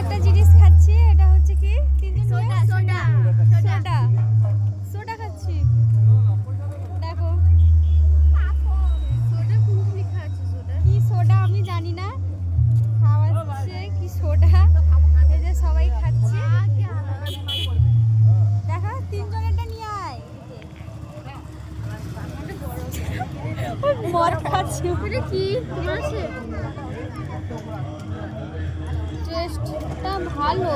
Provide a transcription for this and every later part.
একটা জিনিস খাচ্ছি, এটা হচ্ছে কি সোডা সোডা সোডা সোডা খাচ্ছি। দেখো সোডা খুব লেখা আছে, সোডা কি সোডা আমি জানি না, খাওয়াচ্ছে কি সোডা। এই যে সবাই খাচ্ছে, দেখা তিনজনেরটা নিয়ে আয়। মদ খাচ্ছি কি আছে, টেস্টটা ভালো,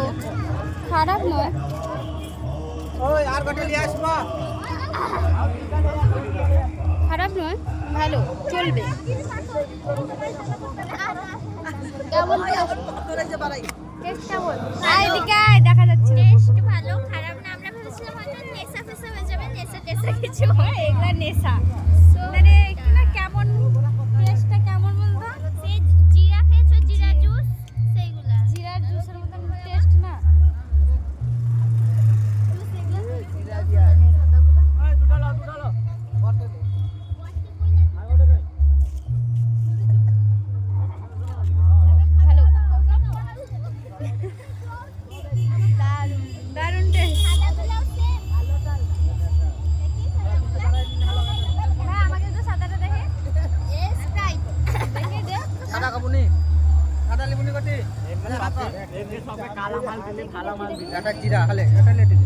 খারাপ নয়। খারাপ নয়, ভালো, চলবে। কেমন টেস্ট কেমন? এদিকে আয়, দেখা যাচ্ছে। টেস্ট ভালো, খারাপ না। আমরা ভেবেছিলাম হয়তো নেশা ফেশা হয়ে যাবে, নেশা টেশা কিছু এগুলা নেশা, মানে এগুলা কেমন টেস্টটা কেমন বলতো? সে জিরা খেয়েছো, জিরা জুস, সেইগুলা জিরার জুসের মতন টেস্ট না। ভালো, দারুণ টেস্ট। হ্যাঁ, আমাকে একটু সাদাটা দেখে স্প্রাইট দেখে দে। সাদা কাপুনি সাদা লিবুনি কটি এটা জিরা খালে এটা লেটে দে।